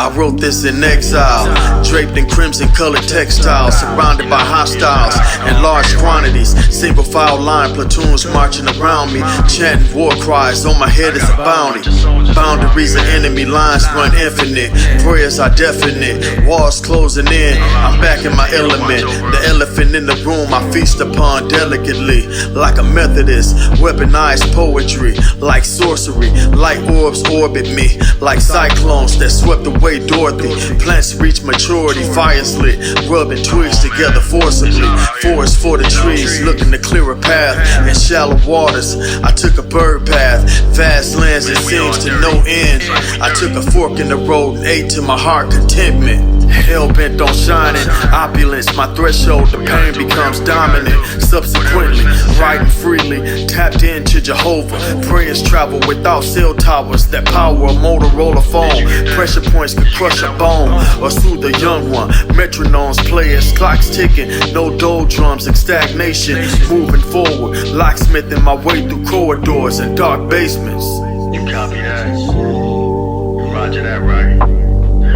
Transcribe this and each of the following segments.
I wrote this in exile, draped in crimson-colored textiles, surrounded by hostiles in large quantities. Single file line platoons marching around me, chanting war cries. On my head is a bounty. Boundaries of enemy lines run infinite. Prayers are definite. Walls closing in. I'm back in my element. The elephant in the room I feast upon delicately, like a Methodist. Weaponized poetry, like sorcery. Light orbs orbit me, like cyclones that swept away Dorothy. Plants reach maturity, fires lit, rubbing twigs together forcibly. Forest for the trees, looking to clear a path in shallow waters. I took a bird path, vast lands it seems to no end. I took a fork in the road and ate to my heart contentment. Hell-bent on shining, opulence, my threshold, the pain becomes dominant. Subsequently, writing freely, tapped into Jehovah. Prayers travel without cell towers that power a Motorola phone. Pressure points could crush a bone or soothe a young one. Metronomes players, clocks ticking, no doldrums and stagnation. Moving forward, locksmithing my way through corridors and dark basements. You copy that? Roger that, right?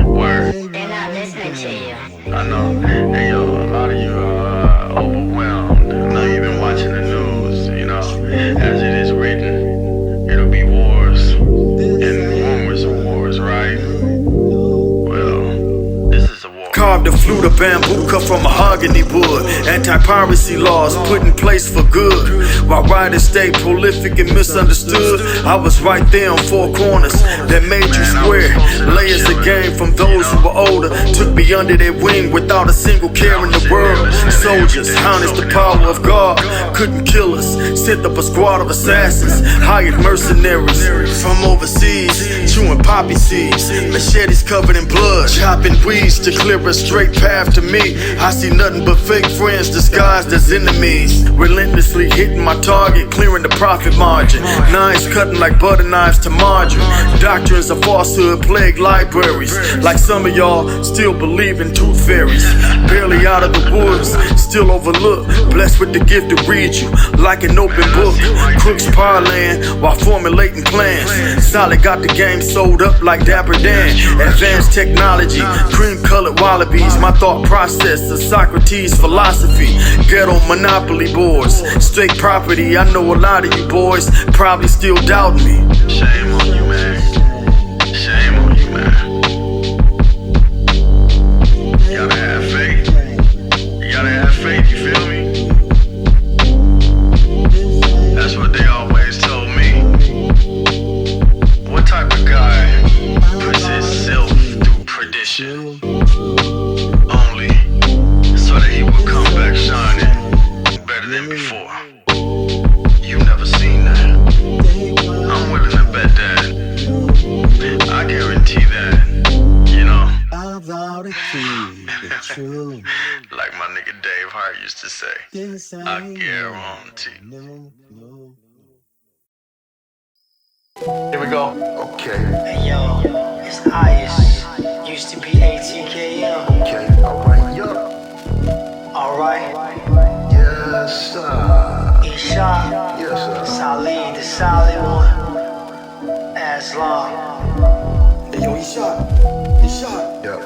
Word. They're not listening to you. I know. Hey, yo, a lot of you are overwhelmed. I know you've been watching the news, you know. As it is written, it'll be wars and rumors of wars, right? Well, this is a war. Carved a flute of bamboo cut from mahogany wood. Anti-piracy laws put in place for good. While writers stay prolific and misunderstood, I was right there on four corners that made you square. Layers of game from those who were older took me under their wing without a single care in the world. Soldiers, harnessed the power of God, couldn't kill us. Sent up a squad of assassins, hired mercenaries from overseas, chewing poppy seeds, machetes covered in blood, chopping weeds to clear a straight path to me. I see nothing but fake friends disguised as enemies, relentlessly hitting my target, clearing the profit margin. Knives cutting like butter knives to margarine. Doctrines of falsehood plague libraries, like some of y'all still believe in tooth fairies. Barely out of the woods, still overlooked, blessed with the gift to read you like an open book. Crooks parlaying while formulating plans. Solid got the game sold up like Dapper Dan. Advanced technology, cream-colored wallabies. My thought process of Socrates' philosophy. Ghetto monopoly boards, straight property. I know a lot of you boys probably still doubt me. Shame on you, man. Shame on you, man. You gotta have faith. You gotta have faith, you feel me? That's what they always told me. What type of guy puts himself through perdition? Only so that he will come back shining better than before. You've never seen that. I'm willing to bet that. I guarantee that, you know. Like my nigga Dave Hart used to say, I guarantee. Here we go. Okay. Hey yo, it's Ice. Used to be ATKM. Okay, alright, yup. Alright. Yes, sir. Ishaaq. Yes, sir. Sahlid, the solid one. Aslaam. Hey yo, Ishaaq. Yep.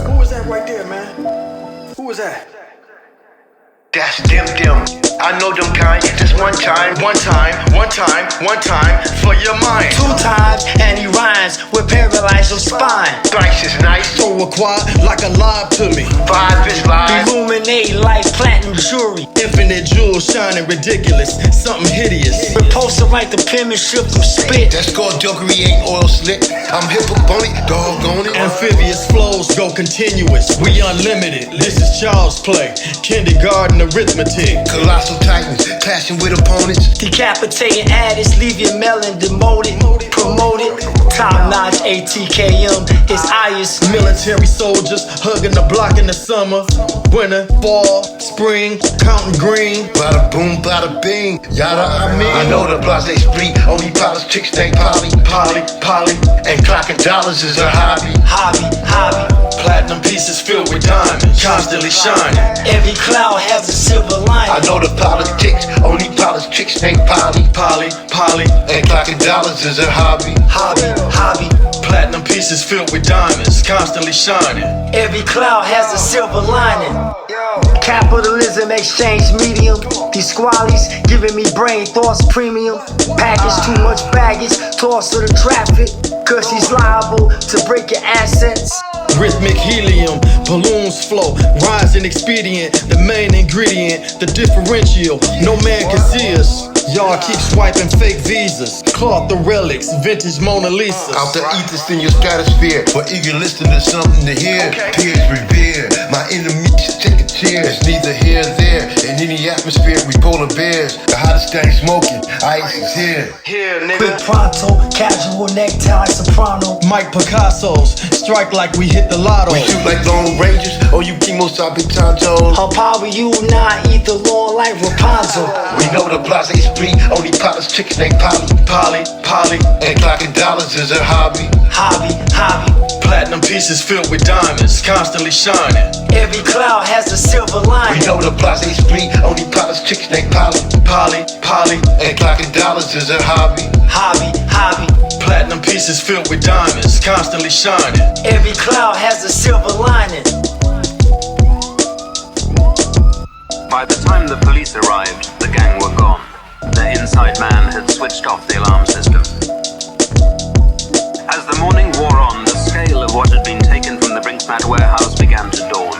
Who was that right there, man? Who was that? That's them. I know them kind. Just one time for your mind. 2 times and he rhymes with paralyzed your spine. Thrice is nice. So a quad like a lob to me. 5 is live. Illuminate like platinum jewelry. Infinite jewels shining ridiculous, something hideous. Repulsive like the penmanship from spit. That skullduggery ain't oil slick. I'm hippoponic, doggone it. Amphibious flows go continuous. We unlimited. This is child's play. Kindergarten arithmetic. Colossal titans, clashing with opponents. Decapitating addicts, leave your melon demoted. Promoted, top notch ATKM. It's Ice. Military soldiers hugging the block in the summer. Winter, fall, spring, counting green. Bada boom, bada bing, yada I mean. I know the blase spree, only pilots, chicks named Polly. And clocking dollars is a hobby. Platinum pieces filled with diamonds, constantly shining. Every cloud has a silver lining. I know the politics, only pilots, chicks named Polly. And clocking dollars is a hobby. Platinum pieces filled with diamonds, constantly shining. Every cloud has a silver lining. Capitalism exchange medium. These squallies giving me brain thoughts premium. Package too much baggage, toss to the traffic. Cause he's liable to break your assets. Rhythmic helium, balloons flow, rising expedient. The main ingredient, the differential. No man can see us. Y'all keep swiping fake visas. Cloth the relics, vintage Mona Lisa. Out the ethers in your stratosphere, for eager listening to something to hear. Peers revere, my enemies should take a cheer. It's neither here or there, in any atmosphere we polar bears. The hottest thing smoking, ice is here. Quick pronto, casual necktie soprano. Mike Picasso's, strike like we hit the lotto. We shoot like Lone Rangers, or you chemo big tontos. How power you not eat the law like Rapunzel. We know the blase spree, only pilots, chicks named Polly. And clocking dollars is a hobby. Platinum pieces filled with diamonds, constantly shining. Every cloud has a silver lining. We know the blase spree, only pilots, chicks named Polly. And clocking dollars is a hobby. Platinum pieces filled with diamonds, constantly shining. Every cloud has a silver lining. By the time the police arrived, the gang were gone. The inside man had switched off the alarm system. As the morning wore on, the scale of what had been taken from the Brinksmat warehouse began to dawn.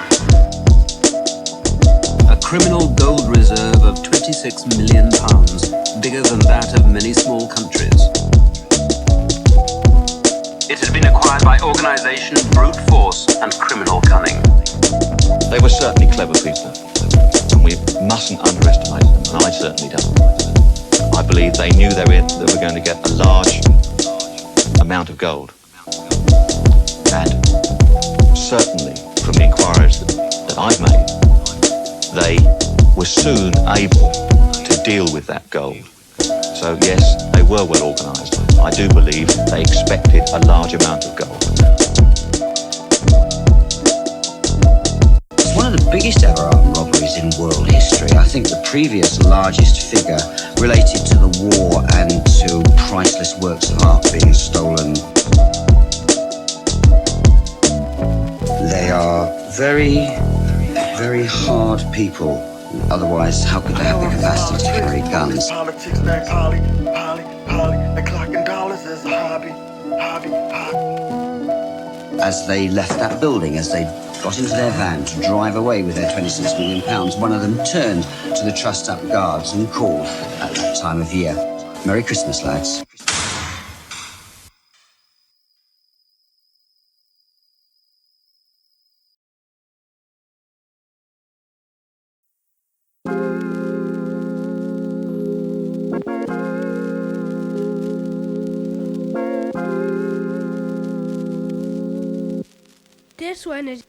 A criminal gold reserve of £26 million, bigger than that of many small countries. It had been acquired by organisation, brute force, and criminal cunning. They were certainly clever people, and we mustn't underestimate them, and I certainly don't. I believe they knew they were going to get a large amount of gold. And certainly, from the inquiries that I've made, they were soon able to deal with that gold. So yes, they were well organised. I do believe they expected a large amount of gold. One of the biggest ever armed robberies in world history. I think the previous largest figure related to the war and to priceless works of art being stolen. They are very, very hard people. Otherwise, how could they have the capacity to carry guns? Politics named Polly. And clocking dollars is a hobby. As they left that building, as they got into their van to drive away with their £26 million, one of them turned to the trussed-up guards and called at that time of year, "Merry Christmas, lads." This one is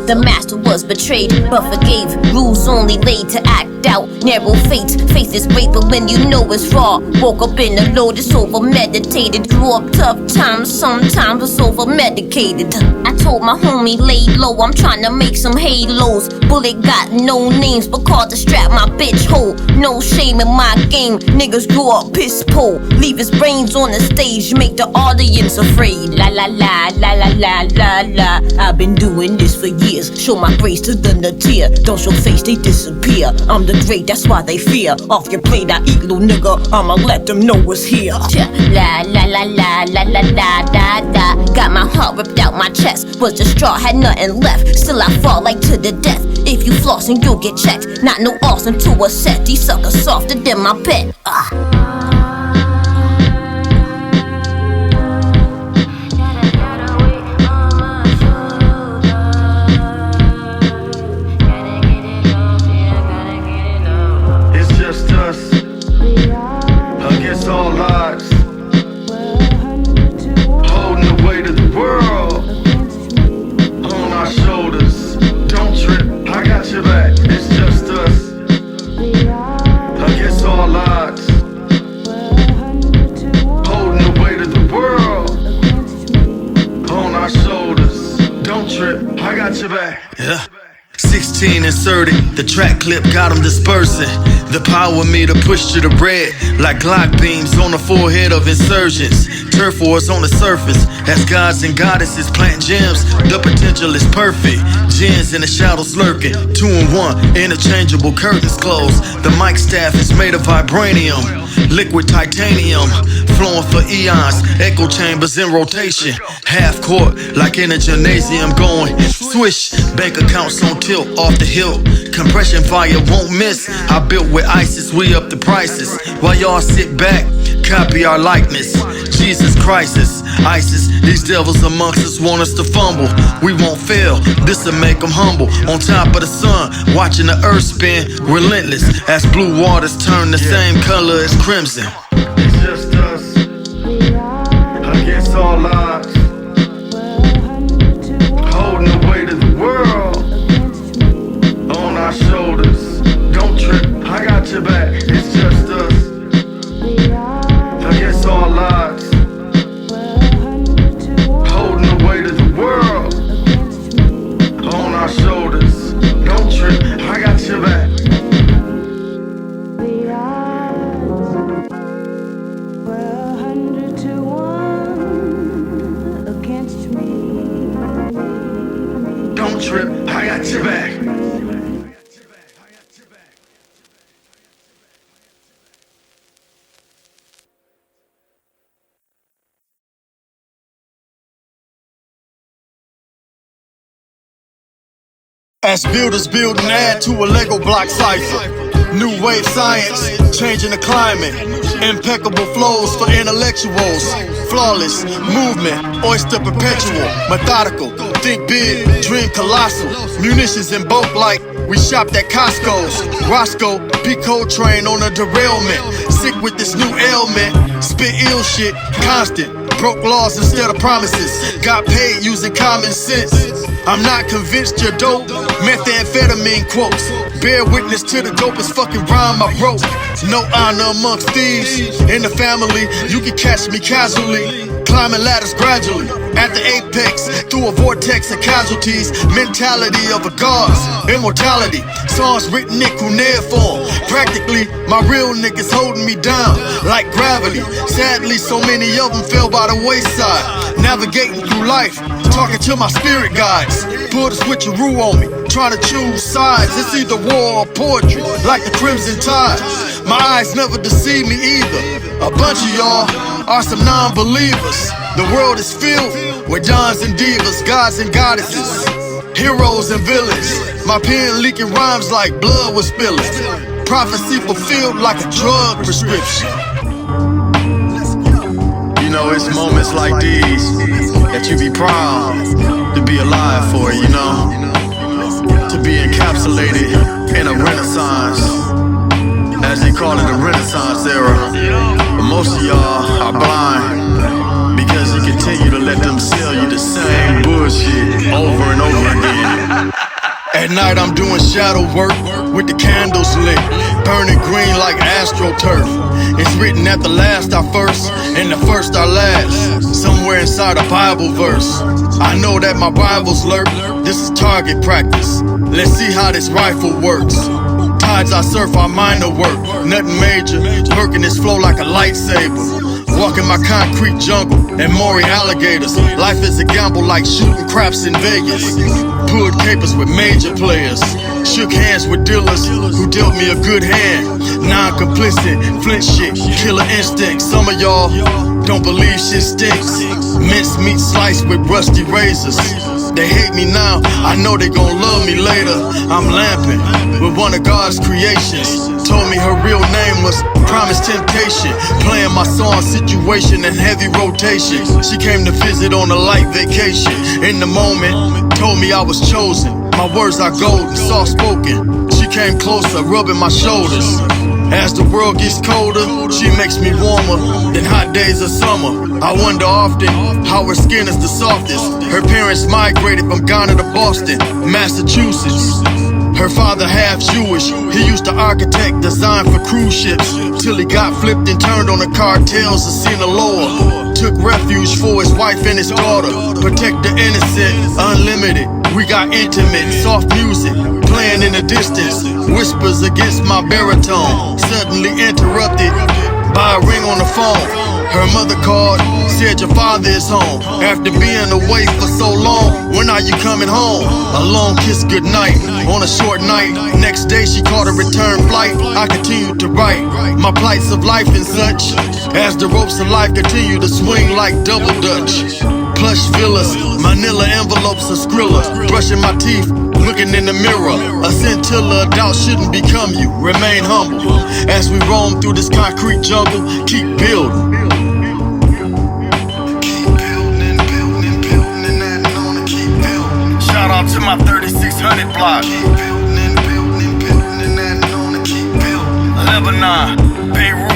The master was betrayed, but forgave. Rules only laid to act out. Narrow fates, faith is great, but when you know it's raw. Woke up in the load, it's over meditated. Grew up tough times, sometimes it's over medicated. I told my homie, lay low, I'm trying to make some halos. Bullet got no names, but called to strap my bitch hole. No shame in my game, niggas grew up piss pole. Leave his brains on the stage, make the audience afraid. La la la, la la la la la. I've been doing this for years. Show my grace to the natir. Don't show face, they disappear. I'm the great, that's why they fear. Off your plate, I eat, little nigga. I'ma let them know what's here. La la la la la la la da da. Got my heart ripped out my chest. Was the straw, had nothing left. Still I fall like to the death. If you flossing, you'll get checked. Not no awesome to a set. These suckers softer than my pet. Against all odds, holding the weight of the world on our shoulders. Don't trip, I got your back. It's just us against all odds, holding the weight of the world on our shoulders. Don't trip, I got your back. Yeah. 16 inserted, the track clip got them dispersing. The power meter pushed to the red, like Glock beams on the forehead of insurgents. Turf wars on the surface, as gods and goddesses plant gems. The potential is perfect, gins in the shadows lurking. 2 in 1, interchangeable curtains closed. The mic staff is made of vibranium, liquid titanium, flowing for eons. Echo chambers in rotation, half court like in a gymnasium going swish. Bank accounts on tilt, off the hill. Compression fire won't miss. I built with ISIS, we up the prices. While y'all sit back, copy our likeness. Jesus Christ, ISIS, these devils amongst us want us to fumble. We won't fail, this'll make them humble. On top of the sun, watching the earth spin, relentless as blue waters turn the same color as crimson. It's just us against all odds, holding the weight of the world on our shoulders. Don't trip, I got your back. It's just us against all odds, holding the weight of the world on our shoulders. Don't trip, I got your back. Don't trip, I got your back. As builders build and add to a Lego block Cypher. New wave science, changing the climate. Impeccable flows for intellectuals. Flawless movement, oyster perpetual. Methodical, think big, dream colossal. Munitions in bulk like we shopped at Costco's. Roscoe, Pico train on a derailment. Sick with this new ailment. Spit ill shit, constant. Broke laws instead of promises. Got paid using common sense. I'm not convinced you're dope. Methamphetamine quotes. Bear witness to the dopest fucking rhyme I wrote. No honor amongst thieves. In the family, you can catch me casually. Climbing ladders gradually. At the apex, through a vortex of casualties. Mentality of a god's immortality. Songs written in cuneiform. Practically, my real niggas holding me down like gravity. Sadly, so many of them fell by the wayside. Navigating through life, talking to my spirit guides. Put a switcheroo on me, trying to choose sides. It's either war or poetry, like the crimson tide. My eyes never deceive me either. A bunch of y'all are some non-believers. The world is filled with dons and divas, gods and goddesses, heroes and villains. My pen leaking rhymes like blood was spilling. Prophecy fulfilled like a drug prescription. You know, it's moments like these that you be proud to be alive for, you know? To be encapsulated in a renaissance, as they call it, a renaissance era. But most of y'all are blind because you continue to let them sell you the same bullshit over and over again. At night I'm doing shadow work with the candles lit, burning green like astroturf. It's written at the last I first, and the first I last. Somewhere inside a Bible verse, I know that my Bible's lurk. This is target practice. Let's see how this rifle works. Tides I surf are minor work, nothing major. Working this flow like a lightsaber. Walking my concrete jungle and Maury alligators. Life is a gamble like shooting craps in Vegas. Pulled capers with major players. Shook hands with dealers who dealt me a good hand. Non-complicit, Flint shit, killer instinct. Some of y'all don't believe shit stinks. Mince meat sliced with rusty razors. They hate me now, I know they gon' love me later. I'm lamping with one of God's creations. Told me her real name was Promised Temptation. Playing my song Situation in heavy rotation. She came to visit on a light vacation. In the moment, told me I was chosen. My words are golden, soft spoken. She came closer, rubbing my shoulders. As the world gets colder, she makes me warmer than hot days of summer. I wonder often how her skin is the softest. Her parents migrated from Ghana to Boston, Massachusetts. Her father half Jewish, he used to architect design for cruise ships, till he got flipped and turned on the cartels of Sinaloa. Took refuge for his wife and his daughter, protect the innocent, unlimited. We got intimate, soft music, playing in the distance. Whispers against my baritone, suddenly interrupted by a ring on the phone. Her mother called, said your father is home. After being away for so long, when are you coming home? A long kiss goodnight on a short night. Next day she caught a return flight. I continued to write my plights of life and such, as the ropes of life continue to swing like double dutch. Plush villas, manila envelopes of Skrilla. Brushing my teeth, looking in the mirror. A scintilla of doubt shouldn't become you. Remain humble as we roam through this concrete jungle. Keep building. Shout out to my 3600 block. Lebanon, Beirut.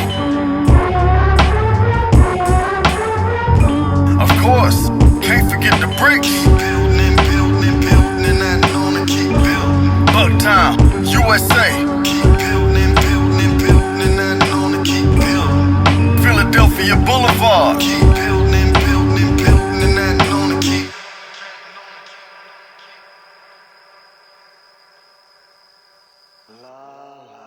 Of course, can't forget the bricks. Bucktown, USA. Philadelphia Boulevard. La, la.